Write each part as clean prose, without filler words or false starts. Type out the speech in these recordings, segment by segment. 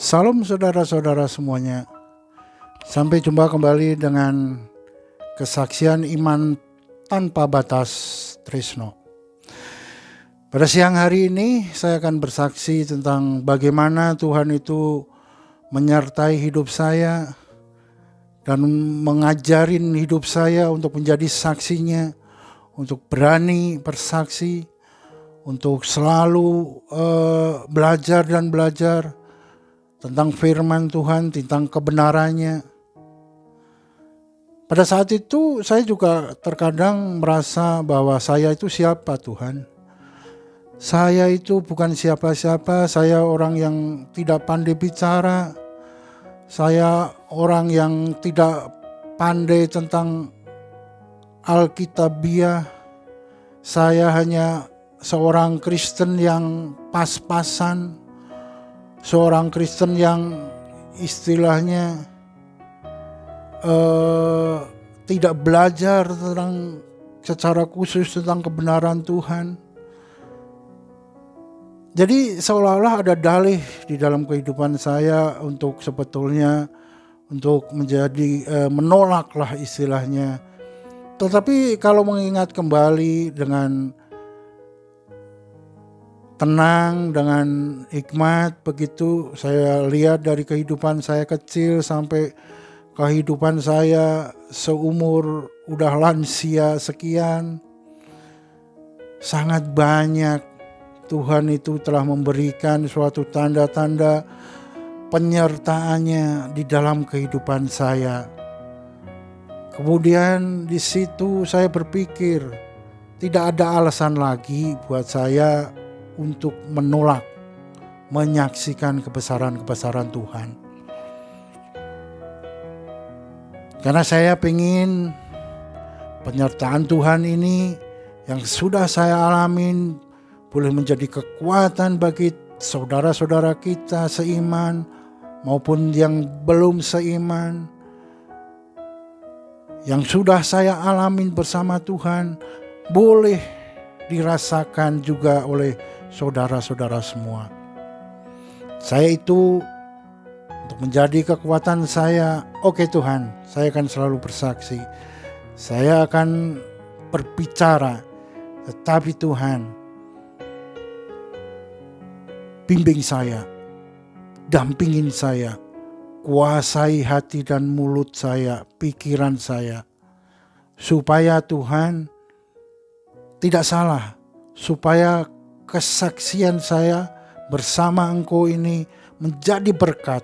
Salam saudara-saudara semuanya. Sampai jumpa kembali dengan kesaksian iman tanpa batas Trisno. Pada siang hari ini saya akan bersaksi tentang bagaimana Tuhan itu menyertai hidup saya dan mengajarin hidup saya untuk menjadi saksinya, untuk berani bersaksi, untuk selalu belajar tentang firman Tuhan, tentang kebenarannya. Pada saat itu saya juga terkadang merasa bahwa saya itu siapa Tuhan. Saya itu bukan siapa-siapa, saya orang yang tidak pandai bicara. Saya orang yang tidak pandai tentang Alkitabiah. Saya hanya seorang Kristen yang pas-pasan. Seorang Kristen yang istilahnya tidak belajar tentang secara khusus tentang kebenaran Tuhan. Jadi seolah-olah ada dalih di dalam kehidupan saya untuk sebetulnya untuk menjadi menolaklah istilahnya. Tetapi kalau mengingat kembali dengan tenang, dengan hikmat, begitu saya lihat dari kehidupan saya kecil sampai kehidupan saya seumur udah lansia sekian, sangat banyak Tuhan itu telah memberikan suatu tanda-tanda penyertaannya di dalam kehidupan saya. Kemudian di situ saya berpikir tidak ada alasan lagi buat saya untuk menolak, menyaksikan kebesaran-kebesaran Tuhan. Karena saya ingin penyertaan Tuhan ini yang sudah saya alamin boleh menjadi kekuatan bagi saudara-saudara kita seiman maupun yang belum seiman. Yang sudah saya alamin bersama Tuhan boleh dirasakan juga oleh saudara-saudara semua. Saya itu untuk menjadi kekuatan saya, oke Tuhan, saya akan selalu bersaksi. Saya akan berbicara, tetapi Tuhan, bimbing saya, dampingin saya, kuasai hati dan mulut saya, pikiran saya, supaya Tuhan tidak salah, supaya kesaksian saya bersama Engkau ini menjadi berkat,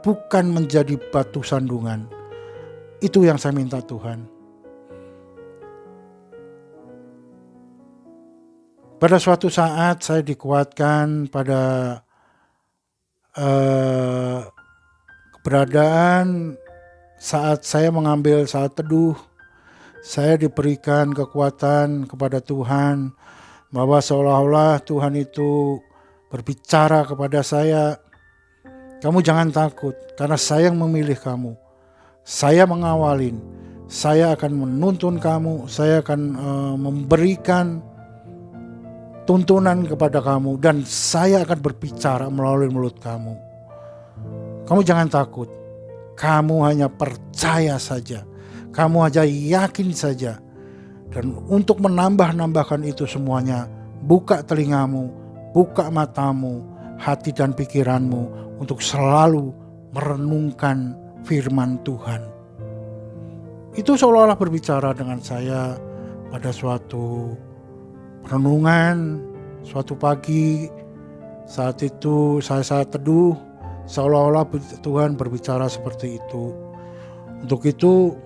bukan menjadi batu sandungan. Itu yang saya minta Tuhan. Pada suatu saat saya dikuatkan pada keberadaan saat saya mengambil saat teduh, saya diberikan kekuatan kepada Tuhan, bahwa seolah-olah Tuhan itu berbicara kepada saya, kamu jangan takut karena saya yang memilih kamu. Saya mengawalin, saya akan menuntun kamu, saya akan memberikan tuntunan kepada kamu dan saya akan berbicara melalui mulut kamu. Kamu jangan takut, kamu hanya percaya saja, kamu hanya yakin saja. Dan untuk menambahkan itu semuanya, buka telingamu, buka matamu, hati dan pikiranmu untuk selalu merenungkan firman Tuhan. Itu seolah-olah berbicara dengan saya pada suatu renungan, suatu pagi. Saat itu saya saat teduh, seolah-olah Tuhan berbicara seperti itu. Untuk itu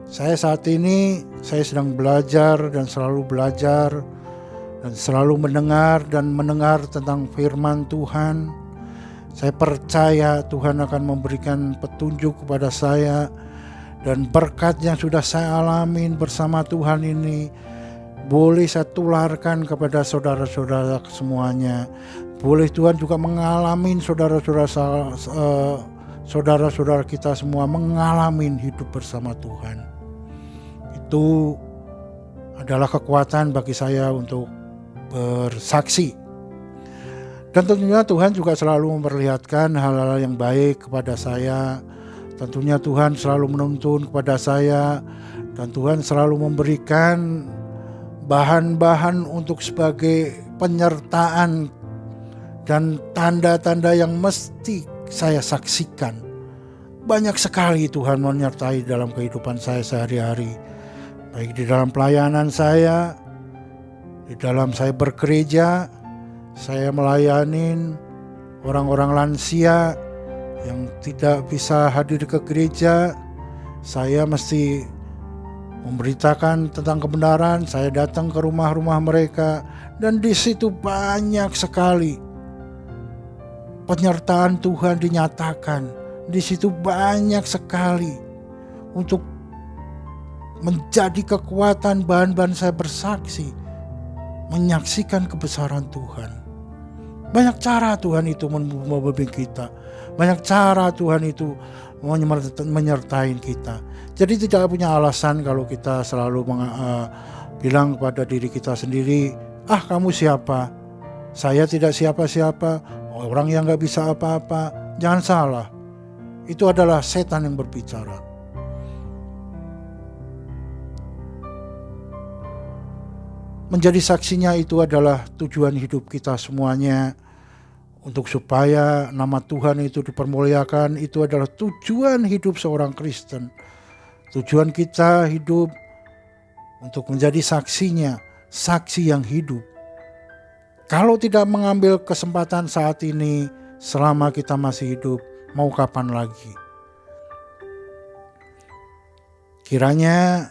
saya saat ini saya sedang belajar dan selalu belajar dan selalu mendengar tentang firman Tuhan. Saya percaya Tuhan akan memberikan petunjuk kepada saya dan berkat yang sudah saya alamin bersama Tuhan ini boleh saya tularkan kepada saudara-saudara semuanya. Boleh Tuhan juga mengalami saudara-saudara kita semua mengalami hidup bersama Tuhan. Itu adalah kekuatan bagi saya untuk bersaksi. Dan tentunya Tuhan juga selalu memperlihatkan hal-hal yang baik kepada saya. Tentunya Tuhan selalu menuntun kepada saya. Dan Tuhan selalu memberikan bahan-bahan untuk sebagai penyertaan dan tanda-tanda yang mesti saya saksikan. Banyak sekali Tuhan menyertai dalam kehidupan saya sehari-hari. Baik di dalam pelayanan saya, di dalam saya bergereja, saya melayani orang-orang lansia yang tidak bisa hadir ke gereja. Saya mesti memberitakan tentang kebenaran. Saya datang ke rumah-rumah mereka, dan di situ banyak sekali penyertaan Tuhan dinyatakan. Di situ banyak sekali untuk menjadi kekuatan bahan-bahan saya bersaksi, menyaksikan kebesaran Tuhan. Banyak cara Tuhan itu membimbing kita. Banyak cara Tuhan itu menyertai kita. Jadi tidak punya alasan kalau kita selalu bilang kepada diri kita sendiri, kamu siapa? Saya tidak siapa-siapa, orang yang gak bisa apa-apa. Jangan salah, itu adalah setan yang berbicara. Menjadi saksinya itu adalah tujuan hidup kita semuanya. Untuk supaya nama Tuhan itu dipermuliakan, itu adalah tujuan hidup seorang Kristen. Tujuan kita hidup untuk menjadi saksinya, saksi yang hidup. Kalau tidak mengambil kesempatan saat ini, selama kita masih hidup, mau kapan lagi? Kiranya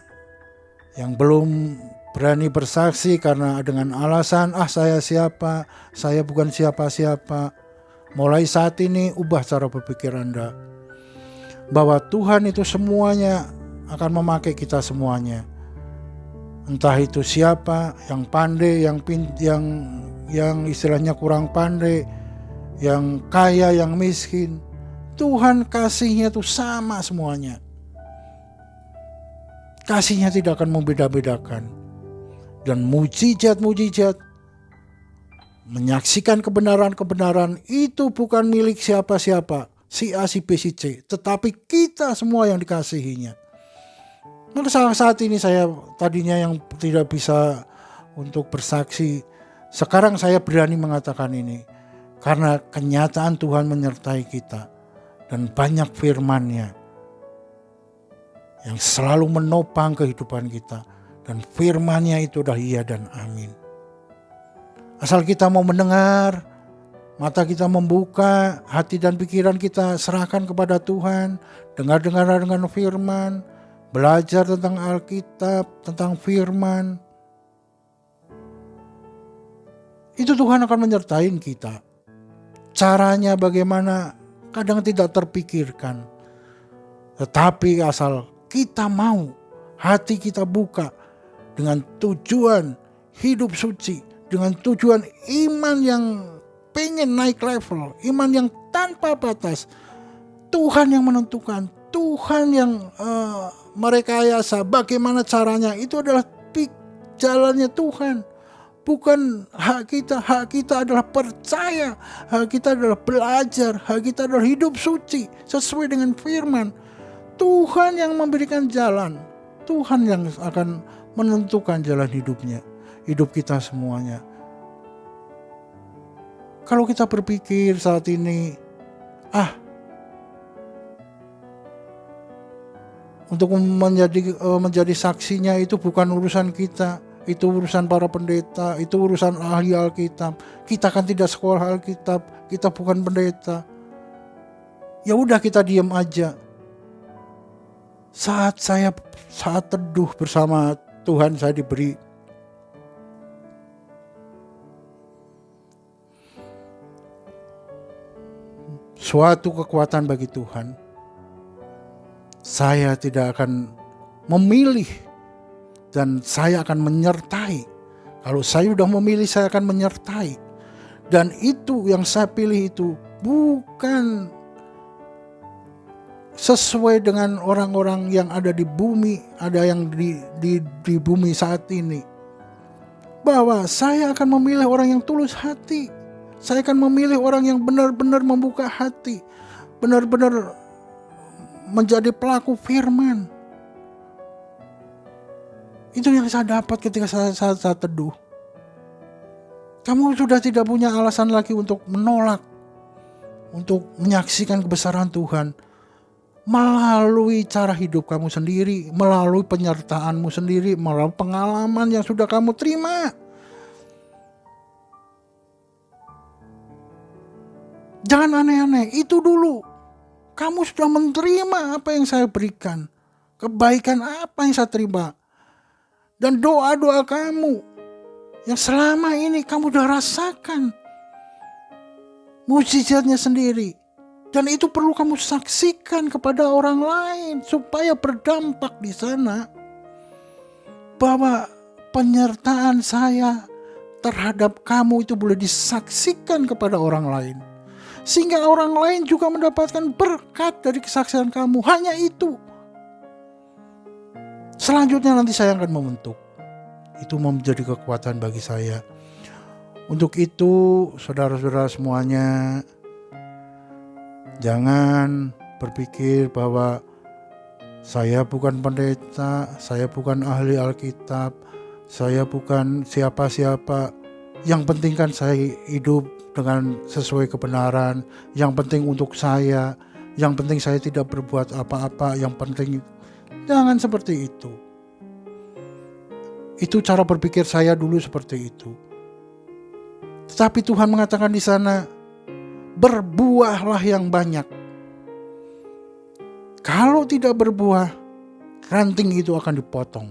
yang belum berani bersaksi karena dengan alasan saya siapa, saya bukan siapa-siapa, mulai saat ini ubah cara berpikir Anda, bahwa Tuhan itu semuanya akan memakai kita semuanya. Entah itu siapa, yang pandai, yang istilahnya kurang pandai, yang kaya, yang miskin, Tuhan kasihnya itu sama semuanya. Kasihnya tidak akan membeda-bedakan. Dan mujizat-mujizat, menyaksikan kebenaran-kebenaran itu bukan milik siapa-siapa, si A, si B, si C, tetapi kita semua yang dikasihinya. Maka saat ini saya tadinya yang tidak bisa untuk bersaksi, sekarang saya berani mengatakan ini. Karena kenyataan Tuhan menyertai kita. Dan banyak firman-Nya yang selalu menopang kehidupan kita. Dan firman-Nya itu adalah iya dan amin. Asal kita mau mendengar, mata kita membuka, hati dan pikiran kita serahkan kepada Tuhan. Dengar dengan firman, belajar tentang Alkitab, tentang firman. Itu Tuhan akan menyertai kita. Caranya bagaimana kadang tidak terpikirkan. Tetapi asal kita mau, hati kita buka, dengan tujuan hidup suci, dengan tujuan iman yang pengen naik level, iman yang tanpa batas. Tuhan yang menentukan, Tuhan yang merekayasa bagaimana caranya, itu adalah jalannya Tuhan. Bukan hak kita adalah percaya, hak kita adalah belajar, hak kita adalah hidup suci sesuai dengan firman. Tuhan yang memberikan jalan, Tuhan yang akan menentukan jalan hidupnya, hidup kita semuanya. Kalau kita berpikir saat ini, untuk menjadi saksinya itu bukan urusan kita, itu urusan para pendeta, itu urusan ahli Alkitab. Kita kan tidak sekolah Alkitab, kita bukan pendeta. Ya udah, kita diam aja. Saat teduh bersama Tuhan, saya diberi suatu kekuatan bagi Tuhan. Saya tidak akan memilih dan saya akan menyertai. Kalau saya sudah memilih, saya akan menyertai. Dan itu yang saya pilih itu bukan sesuai dengan orang-orang yang ada di bumi, ada yang di bumi saat ini. Bahwa saya akan memilih orang yang tulus hati, Saya akan memilih orang yang benar-benar membuka hati, benar-benar menjadi pelaku firman. Itu yang saya dapat ketika saya teduh. Kamu sudah tidak punya alasan lagi untuk menolak, untuk menyaksikan kebesaran Tuhan melalui cara hidup kamu sendiri, melalui penyertaanmu sendiri, melalui pengalaman yang sudah kamu terima. Jangan aneh-aneh, itu dulu. Kamu sudah menerima apa yang saya berikan. Kebaikan apa yang saya terima. Dan doa-doa kamu yang selama ini kamu sudah rasakan mukjizatnya sendiri. Dan itu perlu kamu saksikan kepada orang lain supaya berdampak di sana. Bahwa penyertaan saya terhadap kamu itu boleh disaksikan kepada orang lain. Sehingga orang lain juga mendapatkan berkat dari kesaksian kamu. Hanya itu. Selanjutnya nanti saya akan membentuk. Itu menjadi kekuatan bagi saya. Untuk itu saudara-saudara semuanya, jangan berpikir bahwa saya bukan pendeta, saya bukan ahli Alkitab, saya bukan siapa-siapa. Yang penting kan saya hidup dengan sesuai kebenaran. Yang penting untuk saya. Yang penting saya tidak berbuat apa-apa. Yang penting, jangan seperti itu. Itu cara berpikir saya dulu seperti itu. Tetapi Tuhan mengatakan di sana, berbuahlah yang banyak. Kalau tidak berbuah, ranting itu akan dipotong.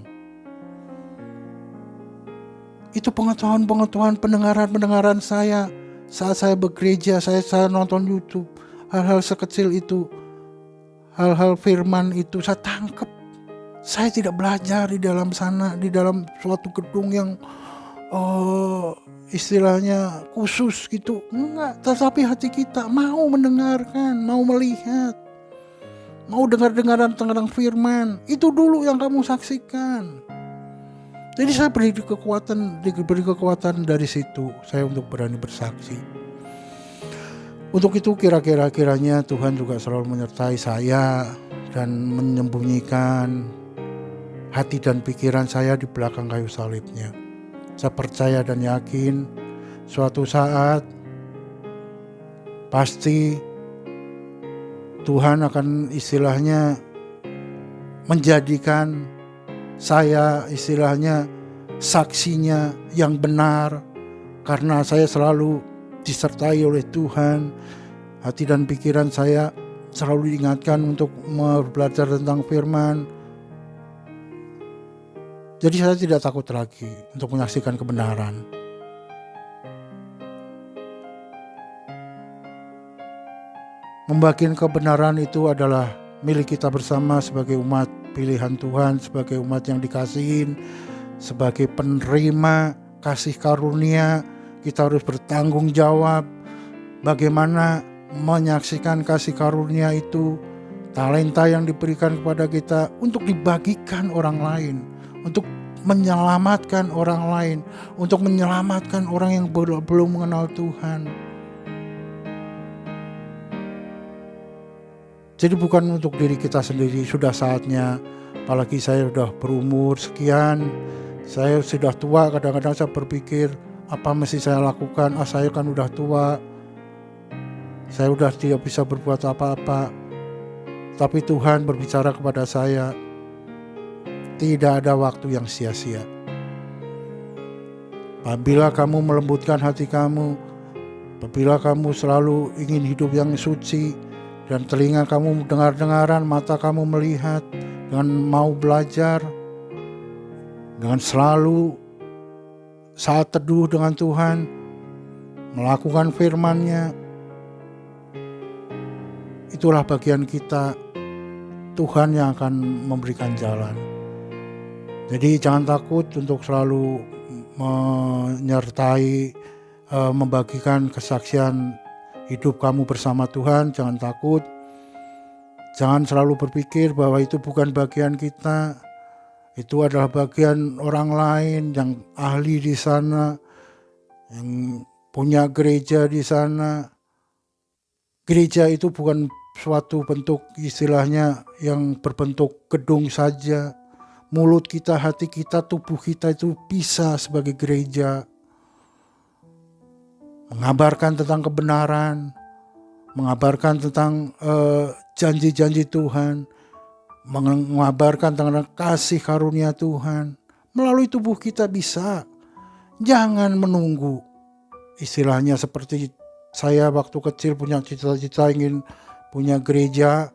Itu pengetahuan-pengetahuan, pendengaran saya saat saya begereja, saya nonton YouTube. Hal-hal sekecil itu, hal-hal firman itu saya tangkap. Saya tidak belajar di dalam sana, di dalam suatu gedung yang istilahnya khusus gitu. Enggak, tetapi hati kita mau mendengarkan, mau melihat, mau dengar-dengaran tentang firman. Itu dulu yang kamu saksikan. Jadi saya diberi kekuatan dari situ, saya untuk berani bersaksi. Untuk itu kiranya Tuhan juga selalu menyertai saya dan menyembunyikan hati dan pikiran saya di belakang kayu salibnya. Saya percaya dan yakin suatu saat pasti Tuhan akan istilahnya menjadikan saya istilahnya saksinya yang benar, karena saya selalu disertai oleh Tuhan. Hati dan pikiran saya selalu diingatkan untuk belajar tentang firman. Jadi saya tidak takut lagi untuk menyaksikan kebenaran. Membagikan kebenaran itu adalah milik kita bersama sebagai umat pilihan Tuhan, sebagai umat yang dikasihin, sebagai penerima kasih karunia. Kita harus bertanggung jawab bagaimana menyaksikan kasih karunia itu, talenta yang diberikan kepada kita untuk dibagikan orang lain, untuk menyelamatkan orang lain, untuk menyelamatkan orang yang belum mengenal Tuhan. Jadi bukan untuk diri kita sendiri. Sudah saatnya, apalagi saya sudah berumur sekian, saya sudah tua. Kadang-kadang saya berpikir, apa mesti saya lakukan? Saya kan udah tua, saya udah tidak bisa berbuat apa-apa. Tapi Tuhan berbicara kepada saya, tidak ada waktu yang sia-sia. Apabila kamu melembutkan hati kamu, apabila kamu selalu ingin hidup yang suci, dan telinga kamu dengar-dengaran, mata kamu melihat, dengan mau belajar, dengan selalu saat teduh dengan Tuhan, melakukan firman-Nya, itulah bagian kita. Tuhan yang akan memberikan jalan. Jadi jangan takut untuk selalu menyertai, membagikan kesaksian hidup kamu bersama Tuhan. Jangan takut. Jangan selalu berpikir bahwa itu bukan bagian kita. Itu adalah bagian orang lain yang ahli di sana, yang punya gereja di sana. Gereja itu bukan suatu bentuk istilahnya yang berbentuk gedung saja. Mulut kita, hati kita, tubuh kita itu bisa sebagai gereja. Mengabarkan tentang kebenaran, mengabarkan tentang janji-janji Tuhan, mengabarkan tentang kasih karunia Tuhan. Melalui tubuh kita bisa. Jangan menunggu. Istilahnya seperti saya waktu kecil punya cita-cita ingin punya gereja.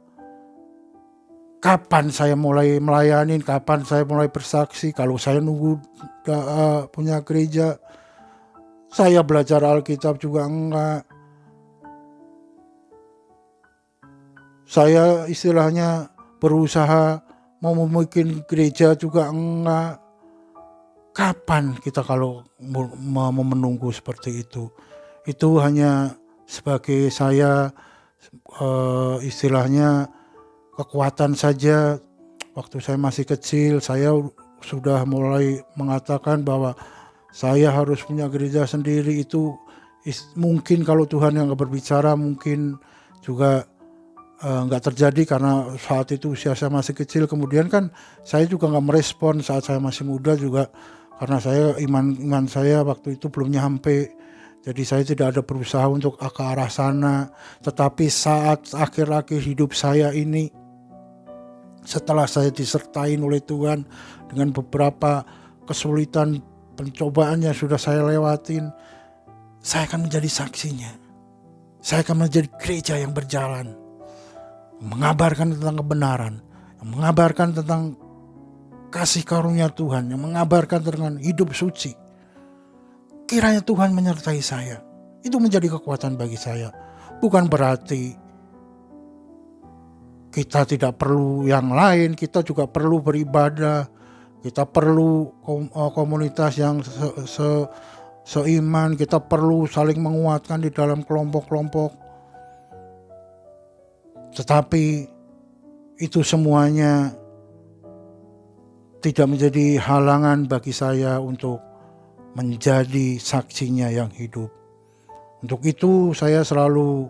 Kapan saya mulai melayani, kapan saya mulai bersaksi? Kalau saya nunggu punya gereja, saya belajar Alkitab juga enggak. Saya istilahnya berusaha mau membuat gereja juga enggak. Kapan kita kalau mau menunggu seperti itu? Itu hanya sebagai saya istilahnya kekuatan saja. Waktu saya masih kecil, saya sudah mulai mengatakan bahwa saya harus punya gereja sendiri. Itu mungkin kalau Tuhan yang berbicara mungkin juga nggak terjadi karena saat itu usia saya masih kecil. Kemudian kan saya juga nggak merespon saat saya masih muda juga, karena saya iman saya waktu itu belum nyampe. Jadi saya tidak ada berusaha untuk ke arah sana. Tetapi saat akhir-akhir hidup saya ini, setelah saya disertai oleh Tuhan dengan beberapa kesulitan, pencobaan yang sudah saya lewatin, saya akan menjadi saksinya. Saya akan menjadi gereja yang berjalan, mengabarkan tentang kebenaran, yang mengabarkan tentang kasih karunia Tuhan, yang mengabarkan tentang hidup suci. Kiranya Tuhan menyertai saya. Itu menjadi kekuatan bagi saya. Bukan berarti kita tidak perlu yang lain, kita juga perlu beribadah. Kita perlu komunitas yang seiman, kita perlu saling menguatkan di dalam kelompok-kelompok. Tetapi itu semuanya tidak menjadi halangan bagi saya untuk menjadi saksinya yang hidup. Untuk itu saya selalu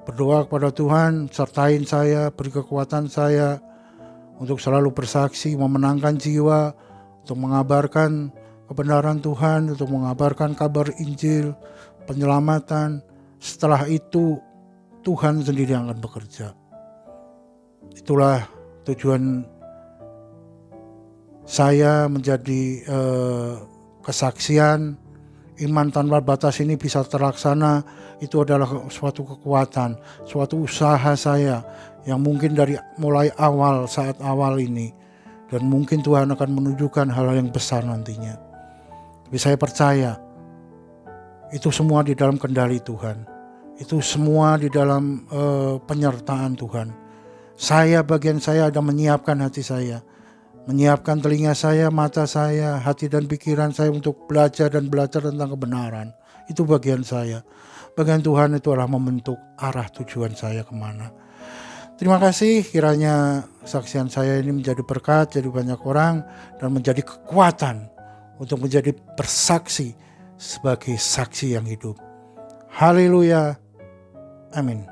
berdoa kepada Tuhan, sertain saya, beri kekuatan saya untuk selalu bersaksi, memenangkan jiwa, untuk mengabarkan kebenaran Tuhan, untuk mengabarkan kabar Injil, penyelamatan. Setelah itu Tuhan sendiri yang akan bekerja. Itulah tujuan saya menjadi kesaksian. Iman tanpa batas ini bisa terlaksana. Itu adalah suatu kekuatan, suatu usaha saya yang mungkin dari mulai awal, saat awal ini, dan mungkin Tuhan akan menunjukkan hal yang besar nantinya. Tapi saya percaya itu semua di dalam kendali Tuhan, itu semua di dalam penyertaan Tuhan. Bagian saya ada menyiapkan hati saya, menyiapkan telinga saya, mata saya, hati dan pikiran saya untuk belajar tentang kebenaran. Itu bagian saya. Bagian Tuhan itu adalah membentuk arah tujuan saya kemana. Terima kasih, kiranya kesaksian saya ini menjadi berkat, jadi banyak orang, dan menjadi kekuatan untuk menjadi bersaksi sebagai saksi yang hidup. Haleluya. Amin.